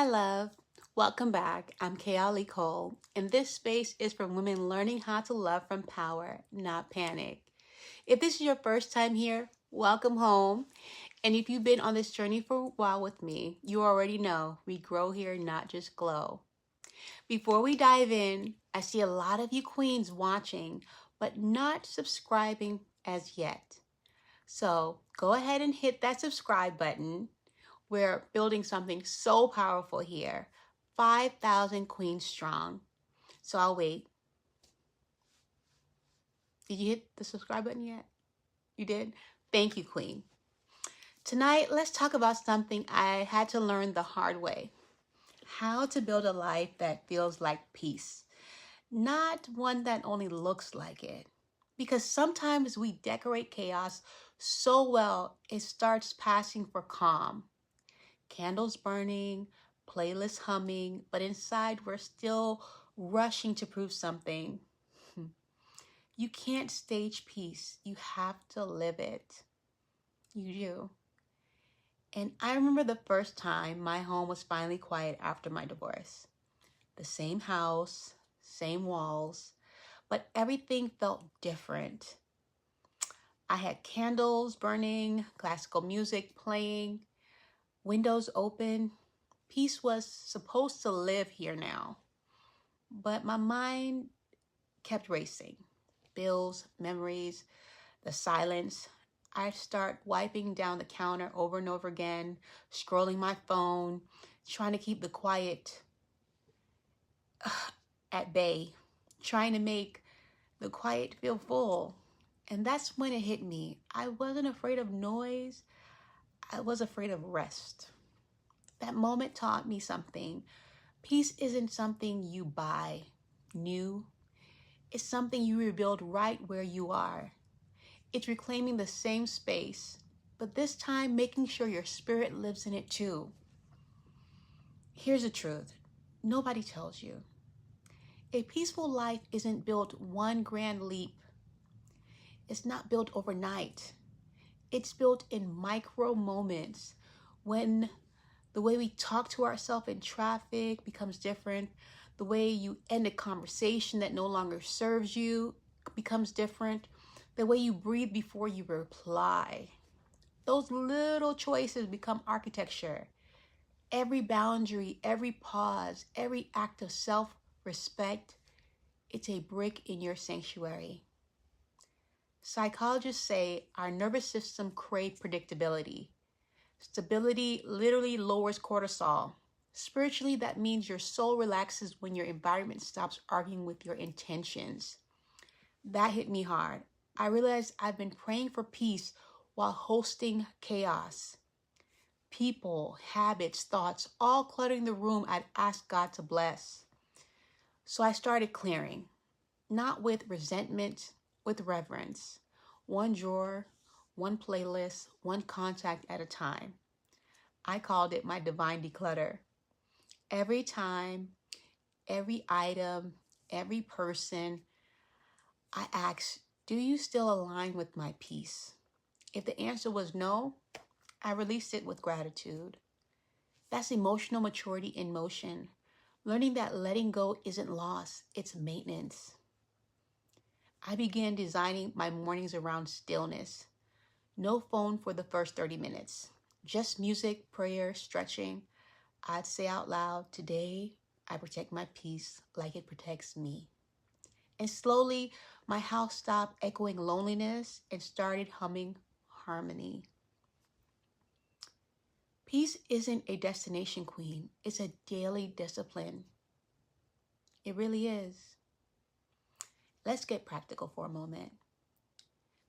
love. Welcome back. I'm Kayali Cole, and this space is for women learning how to love from power, not panic. If this is your first time here, welcome home. And if you've been on this journey for a while with me, you already know we grow here, not just glow. Before we dive in, I see a lot of you queens watching, but not subscribing as yet. So go ahead and hit that subscribe button. We're building something so powerful here. 5,000 queens strong. So I'll wait. Did you hit the subscribe button yet? You did? Thank you, queen. Tonight, let's talk about something I had to learn the hard way. How to build a life that feels like peace. Not one that only looks like it. Because sometimes we decorate chaos so well, it starts passing for calm. Candles burning, playlist humming, but inside we're still rushing to prove something. You can't stage peace. You have to live it. You do. And I remember the first time my home was finally quiet after my divorce. The same house, same walls, but everything felt different. I had candles burning, classical music playing, windows open. Peace was supposed to live here now, but my mind kept racing. Bills, memories, the silence. I'd start wiping down the counter over and over again, scrolling my phone, trying to keep the quiet at bay, trying to make the quiet feel full. And that's when it hit me. I wasn't afraid of noise. I was afraid of rest. That moment taught me something. Peace isn't something you buy new. It's something you rebuild right where you are. It's reclaiming the same space, but this time making sure your spirit lives in it too. Here's the truth. Nobody tells you. A peaceful life isn't built one grand leap. It's not built overnight. It's built in micro moments when the way we talk to ourselves in traffic becomes different. The way you end a conversation that no longer serves you becomes different. The way you breathe before you reply. Those little choices become architecture. Every boundary, every pause, every act of self-respect, it's a brick in your sanctuary. Psychologists say our nervous system craves predictability. Stability literally lowers cortisol. Spiritually, that means your soul relaxes when your environment stops arguing with your intentions. That hit me hard. I realized I've been praying for peace while hosting chaos. People, habits, thoughts, all cluttering the room I'd asked God to bless. So I started clearing, not with resentment, with reverence. One drawer, one playlist, one contact at a time. I called it my divine declutter. Every time, every item, every person, I asked, do you still align with my peace? If the answer was no, I released it with gratitude. That's emotional maturity in motion. Learning that letting go isn't loss, it's maintenance. I began designing my mornings around stillness. No phone for the first 30 minutes. Just music, prayer, stretching. I'd say out loud, today I protect my peace like it protects me. And slowly, my house stopped echoing loneliness and started humming harmony. Peace isn't a destination, queen. It's a daily discipline. It really is. Let's get practical for a moment.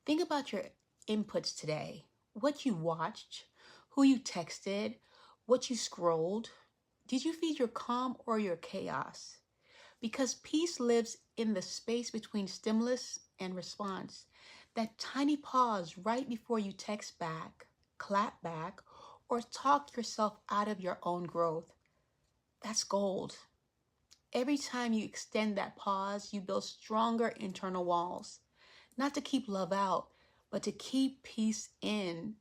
Think about your inputs today. What you watched, who you texted, what you scrolled. Did you feed your calm or your chaos? Because peace lives in the space between stimulus and response. That tiny pause right before you text back, clap back, or talk yourself out of your own growth. That's gold. Every time you extend that pause, you build stronger internal walls. Not to keep love out, but to keep peace in.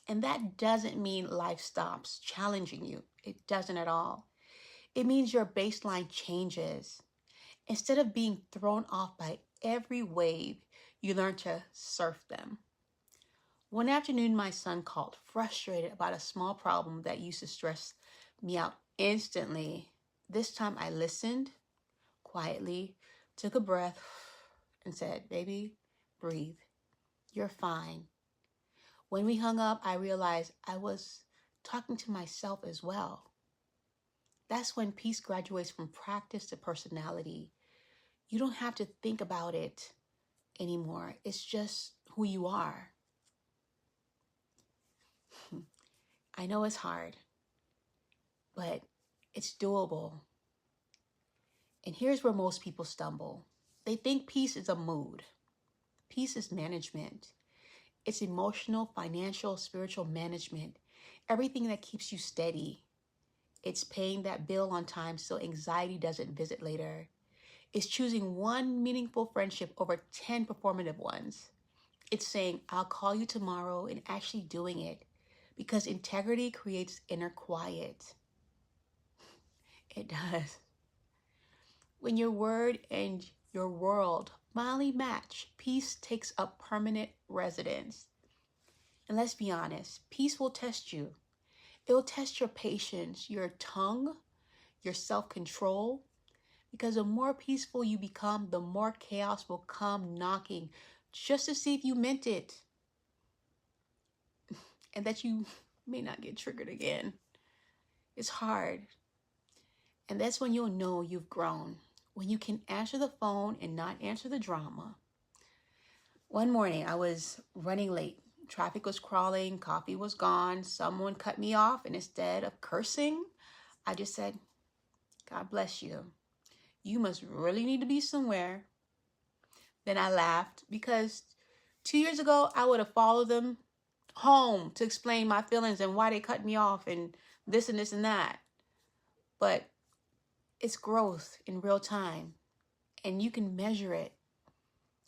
And that doesn't mean life stops challenging you. It doesn't at all. It means your baseline changes. Instead of being thrown off by every wave, you learn to surf them. One afternoon, my son called, frustrated about a small problem that used to stress me out instantly. This time I listened quietly, took a breath, and said, "Baby, breathe. You're fine." When we hung up, I realized I was talking to myself as well. That's when peace graduates from practice to personality. You don't have to think about it anymore. It's just who you are. I know it's hard, but it's doable. And here's where most people stumble. They think peace is a mood. Peace is management. It's emotional, financial, spiritual management. Everything that keeps you steady. It's paying that bill on time so anxiety doesn't visit later. It's choosing one meaningful friendship over 10 performative ones. It's saying, "I'll call you tomorrow," and actually doing it. Because integrity creates inner quiet. It does. When your word and your world finally match, peace takes up permanent residence. And let's be honest, peace will test you. It will test your patience, your tongue, your self-control. Because the more peaceful you become, the more chaos will come knocking just to see if you meant it. And that you may not get triggered again. It's hard. And that's when you'll know you've grown. When you can answer the phone and not answer the drama. One morning, I was running late. Traffic was crawling, coffee was gone. Someone cut me off, and instead of cursing, I just said, "God bless you. You must really need to be somewhere." Then I laughed because 2 years ago, I would have followed them home to explain my feelings and why they cut me off and this and this and that. But it's growth in real time, and you can measure it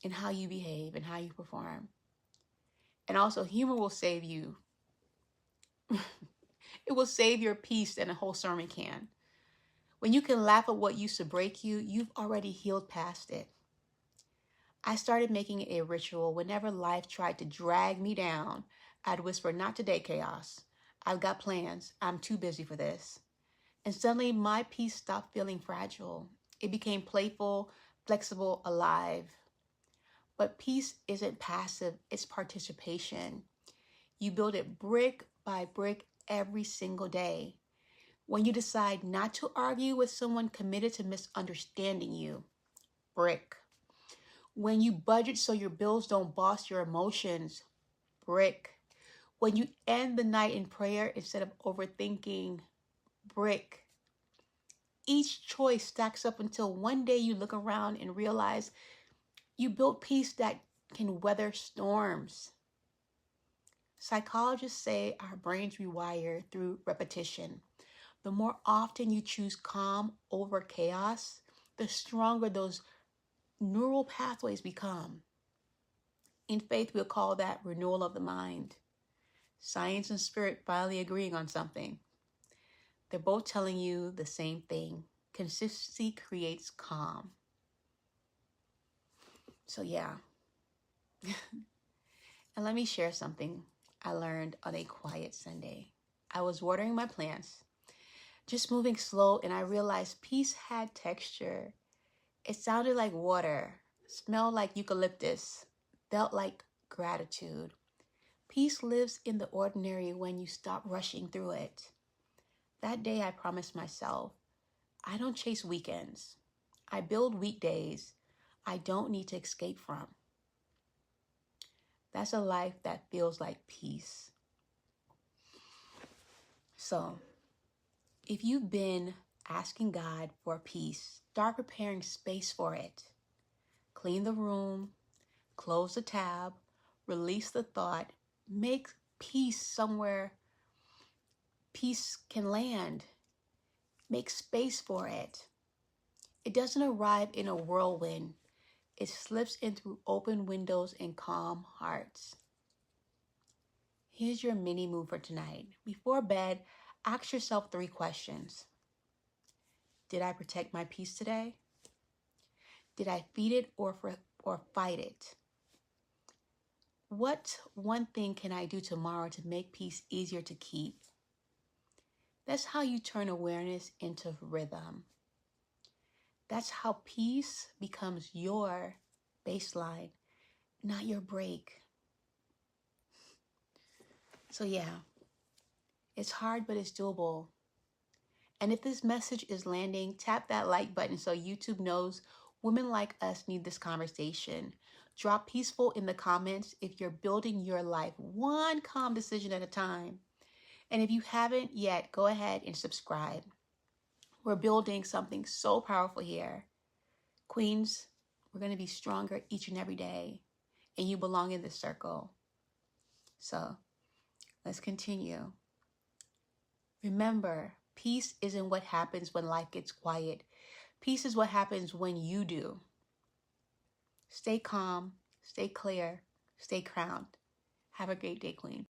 in how you behave and how you perform. And also, humor will save you. It will save your peace than a whole sermon can. When you can laugh at what used to break you, you've already healed past it. I started making it a ritual. Whenever life tried to drag me down, I'd whisper, "Not today, chaos. I've got plans. I'm too busy for this." And suddenly my peace stopped feeling fragile. It became playful, flexible, alive. But peace isn't passive, it's participation. You build it brick by brick every single day. When you decide not to argue with someone committed to misunderstanding you, brick. When you budget so your bills don't boss your emotions, brick. When you end the night in prayer instead of overthinking, brick. Each choice stacks up until one day you look around and realize you built peace that can weather storms. Psychologists say our brains rewire through repetition. The more often you choose calm over chaos, the stronger those neural pathways become. In faith, we'll call that renewal of the mind. Science and spirit finally agreeing on something. They're both telling you the same thing. Consistency creates calm. So yeah. And let me share something I learned on a quiet Sunday. I was watering my plants, just moving slow, and I realized peace had texture. It sounded like water, smelled like eucalyptus, felt like gratitude. Peace lives in the ordinary when you stop rushing through it. That day I promised myself, I don't chase weekends. I build weekdays I don't need to escape from. That's a life that feels like peace. So, if you've been asking God for peace, start preparing space for it. Clean the room, close the tab, release the thought, make peace somewhere peace can land. Make space for it. It doesn't arrive in a whirlwind. It slips in through open windows and calm hearts. Here's your mini move for tonight. Before bed, ask yourself 3 questions. Did I protect my peace today? Did I feed it or fight it? What one thing can I do tomorrow to make peace easier to keep? That's how you turn awareness into rhythm. That's how peace becomes your baseline, not your break. So yeah, it's hard, but it's doable. And if this message is landing, tap that like button so YouTube knows women like us need this conversation. Drop peaceful in the comments if you're building your life one calm decision at a time. And if you haven't yet, go ahead and subscribe. We're building something so powerful here. Queens, we're going to be stronger each and every day. And you belong in this circle. So let's continue. Remember, peace isn't what happens when life gets quiet. Peace is what happens when you do. Stay calm, stay clear, stay crowned. Have a great day, Queen.